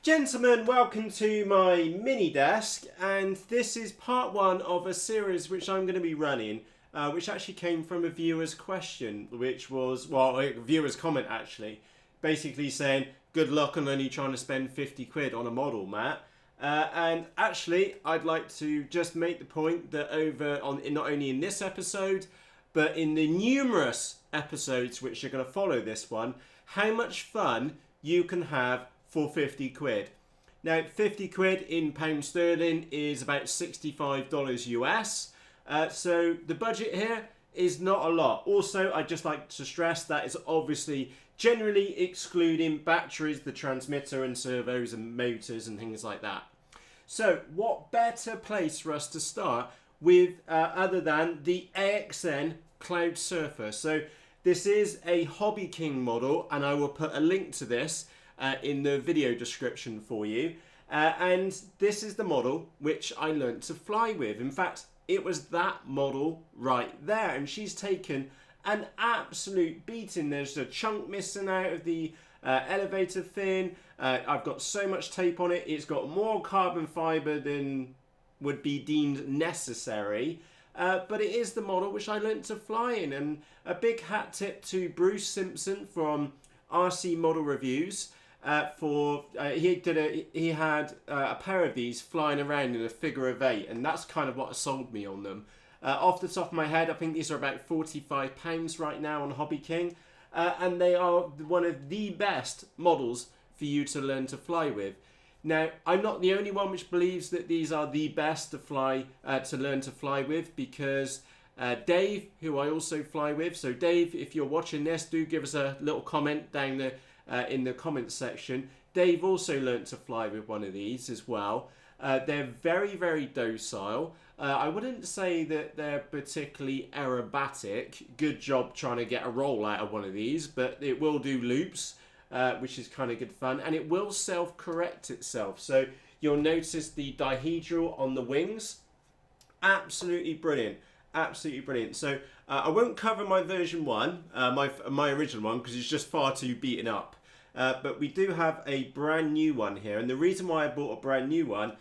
Gentlemen, welcome to my mini desk, and this is part one of a series which I'm going to be running, which actually came from a viewer's question, which was, well, a viewer's comment actually, basically saying, good luck on only trying to spend 50 quid on a model, Matt. And actually, I'd like to just make the point that not only in this episode, but in the numerous episodes which are going to follow this one, how much fun you can have for 50 quid. Now, 50 quid in pound sterling is about $65 US. So the budget here is not a lot. Also, I'd just like to stress that it's obviously generally excluding batteries, the transmitter and servos and motors and things like that. So what better place for us to start with other than the AXN Cloud Surfer. So this is a HobbyKing model, and I will put a link to this in the video description for you. And this is the model which I learnt to fly with. In fact, it was that model right there, and she's taken an absolute beating. There's a chunk missing out of the elevator fin. I've got so much tape on it. It's got more carbon fiber than would be deemed necessary. But it is the model which I learnt to fly in. And a big hat tip to Bruce Simpson from RC Model Reviews. He had a pair of these flying around in a figure of 8, and that's kind of what sold me on them. Off the top of my head, I think these are about £45 right now on HobbyKing, and they are one of the best models for you to learn to fly with. Now, I'm not the only one which believes that these are the best to learn to fly with, because Dave, who I also fly with, so Dave, if you're watching this, do give us a little comment down there in the comments section. Dave also learnt to fly with one of these as well. They're very, very docile. I wouldn't say that they're particularly aerobatic. Good job trying to get a roll out of one of these, but it will do loops, which is kind of good fun, and it will self-correct itself. So you'll notice the dihedral on the wings. Absolutely brilliant. Absolutely brilliant. So I won't cover my version 1, my original one, because it's just far too beaten up. But we do have a brand new one here, and the reason why I bought a brand new one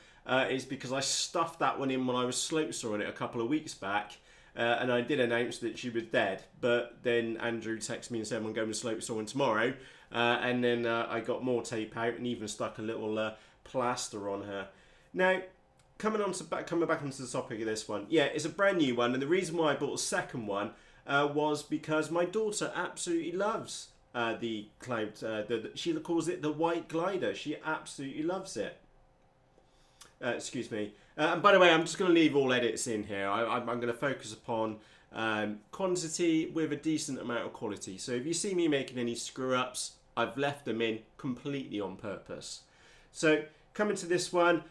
is because I stuffed that one in when I was slope sawing it a couple of weeks back, and I did announce that she was dead. But then Andrew texted me and said I'm going to slope sawing tomorrow, and then I got more tape out and even stuck a little plaster on her. Now, coming back onto the topic of this one, yeah, it's a brand new one, and the reason why I bought a second one was because my daughter absolutely loves the Cloud. She calls it the white glider. She absolutely loves it. Excuse me. And by the way, I'm just going to leave all edits in here. I'm going to focus upon quantity with a decent amount of quality. So if you see me making any screw ups, I've left them in completely on purpose. So coming to this one.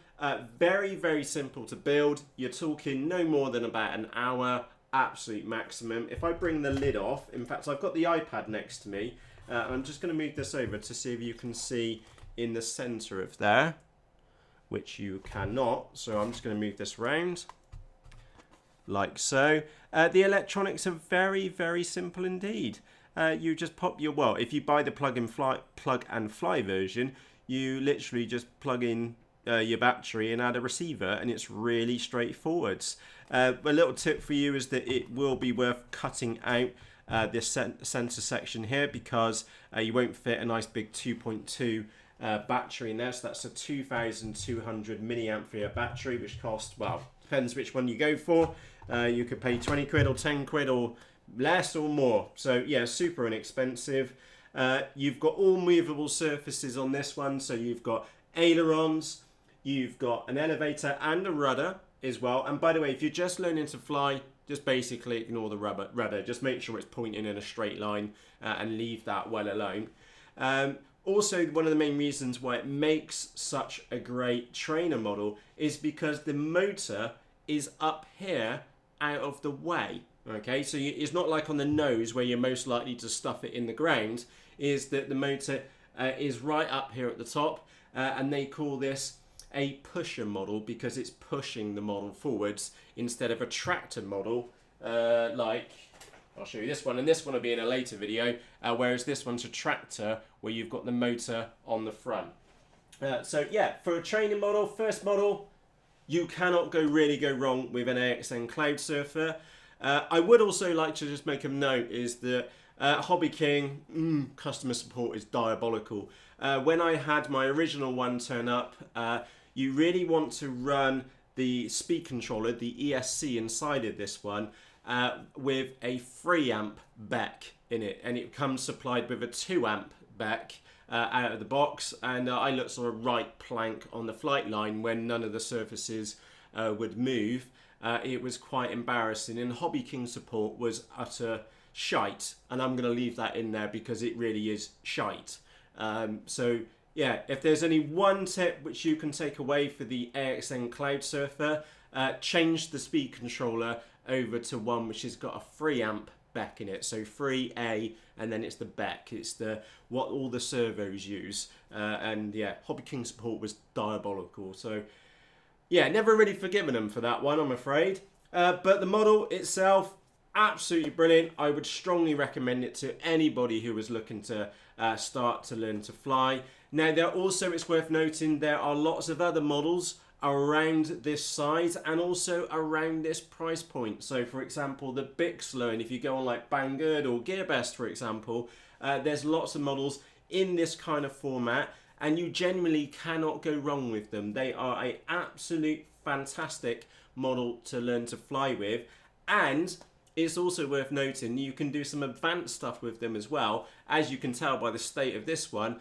Very, very simple to build. You're talking no more than about an hour, absolute maximum. If I bring the lid off, in fact, I've got the iPad next to me. I'm just going to move this over to see if you can see in the center of there, which you cannot. So I'm just going to move this around like so. The electronics are very, very simple indeed. You just pop your, well, if you buy the plug and fly version, you literally just plug in your battery and add a receiver, and it's really straightforward. A little tip for you is that it will be worth cutting out this center section here, because you won't fit a nice big 2.2 battery in there. So that's a 2,200 milliampere battery, which costs, well, depends which one you go for. You could pay 20 quid or 10 quid or less or more. So yeah, super inexpensive. You've got all movable surfaces on this one. So you've got ailerons, you've got an elevator and a rudder as well. And by the way, if you're just learning to fly, just basically ignore the rudder. Just make sure it's pointing in a straight line and leave that well alone. Also, one of the main reasons why it makes such a great trainer model is because the motor is up here out of the way. Okay, so it's not like on the nose where you're most likely to stuff it in the ground, is that the motor is right up here at the top, and they call this a pusher model because it's pushing the model forwards instead of a tractor model like I'll show you this one, and this one will be in a later video, whereas this one's a tractor where you've got the motor on the front. So yeah, for a training model, first model, you cannot really go wrong with an AXN Cloud Surfer. I would also like to just make a note is that HobbyKing customer support is diabolical. When I had my original one turn up, you really want to run the speed controller, the ESC inside of this one, with a 3 amp BEC in it, and it comes supplied with a 2 amp BEC out of the box, and I looked sort of right plank on the flight line when none of the surfaces would move. It was quite embarrassing, and HobbyKing support was utter shite, and I'm going to leave that in there because it really is shite. So yeah, if there's any one tip which you can take away for the AXN Cloud Surfer, change the speed controller over to one which has got a 3 amp BEC in it, so 3A, and then it's the BEC. It's what all the servos use, and yeah, HobbyKing support was diabolical. So yeah, never really forgiven them for that one, I'm afraid. But the model itself, absolutely brilliant. I would strongly recommend it to anybody who was looking to start to learn to fly. Now, it's worth noting, there are lots of other models around this size and also around this price point. So, for example, the Bixler, and if you go on like Banggood or GearBest, for example, there's lots of models in this kind of format, and you genuinely cannot go wrong with them. They are an absolute fantastic model to learn to fly with, and it's also worth noting you can do some advanced stuff with them as well. As you can tell by the state of this one,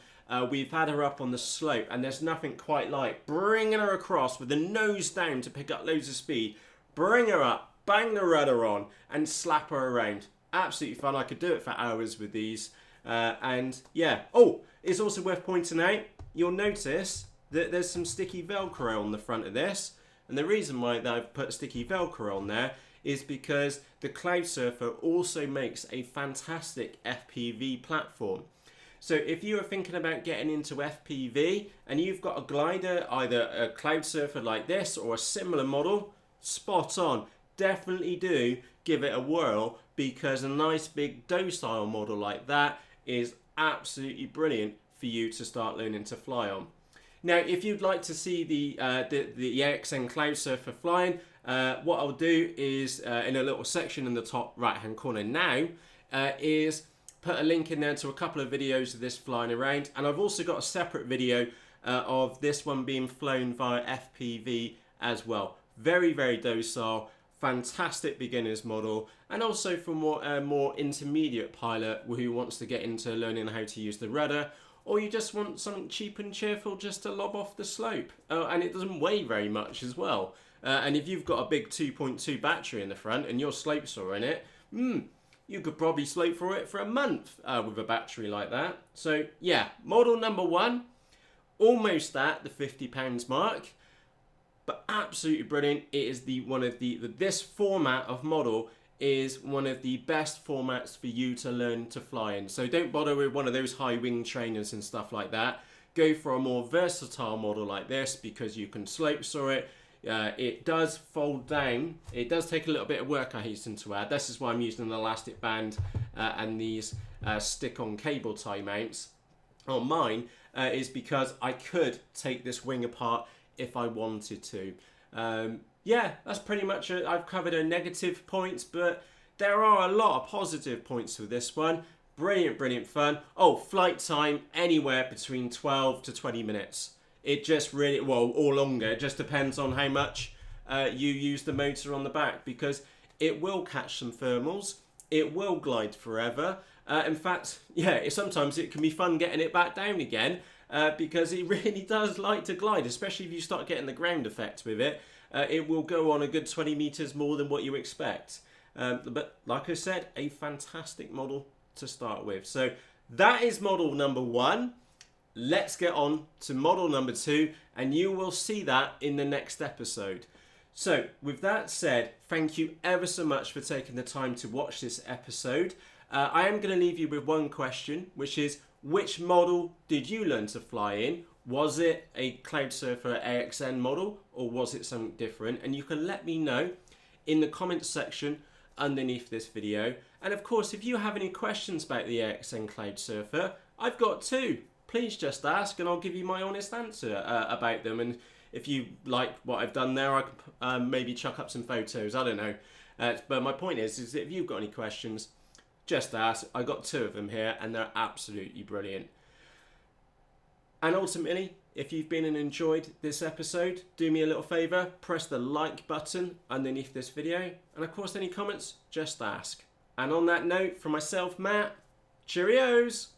we've had her up on the slope, and there's nothing quite like bringing her across with the nose down to pick up loads of speed, bring her up, bang the rudder on, and slap her around. Absolutely fun. I could do it for hours with these. And yeah, oh, it's also worth pointing out, you'll notice that there's some sticky Velcro on the front of this, and the reason why I've put sticky Velcro on there is because the Cloud Surfer also makes a fantastic FPV platform. So if you are thinking about getting into FPV and you've got a glider, either a Cloud Surfer like this or a similar model, spot on. Definitely do give it a whirl, because a nice big docile model like that is absolutely brilliant for you to start learning to fly on. Now, if you'd like to see the AXN Cloud Surfer flying, what I'll do is in a little section in the top right hand corner now is put a link in there to a couple of videos of this flying around, and I've also got a separate video of this one being flown via FPV as well. Very, very docile, fantastic beginner's model, and also for more intermediate pilot who wants to get into learning how to use the rudder, or you just want something cheap and cheerful just to lob off the slope. And it doesn't weigh very much as well. And if you've got a big 2.2 battery in the front and your slope saw in it, you could probably slope for it for a month with a battery like that. So yeah, model number 1, almost at the £50 mark, but absolutely brilliant. It is this format of model is one of the best formats for you to learn to fly in. So don't bother with one of those high wing trainers and stuff like that. Go for a more versatile model like this, because you can slope saw it. It does fold down. It does take a little bit of work, I hasten to add. This is why I'm using an elastic band and these stick-on cable tie mounts on mine, is because I could take this wing apart if I wanted to. Yeah, that's pretty much it. I've covered her negative points, but there are a lot of positive points with this one. Brilliant, brilliant fun. Oh, flight time anywhere between 12 to 20 minutes. It just really, well, or longer. It just depends on how much you use the motor on the back, because it will catch some thermals. It will glide forever. In fact, yeah, sometimes it can be fun getting it back down again, because it really does like to glide, especially if you start getting the ground effect with it. It will go on a good 20 meters more than what you expect. But like I said, a fantastic model to start with. So that is model number 1. Let's get on to model number 2, and you will see that in the next episode. So with that said, thank you ever so much for taking the time to watch this episode. I am going to leave you with one question, which is, which model did you learn to fly in? Was it a Cloud Surfer AXN model, or was it something different? And you can let me know in the comments section underneath this video. And of course, if you have any questions about the AXN Cloud Surfer, I've got 2. please just ask and I'll give you my honest answer about them. And if you like what I've done there, I can maybe chuck up some photos. I don't know. But my point is that if you've got any questions, just ask. I got 2 of them here and they're absolutely brilliant. And ultimately, if you've been and enjoyed this episode, do me a little favour, press the like button underneath this video. And of course, any comments, just ask. And on that note, from myself, Matt, cheerios!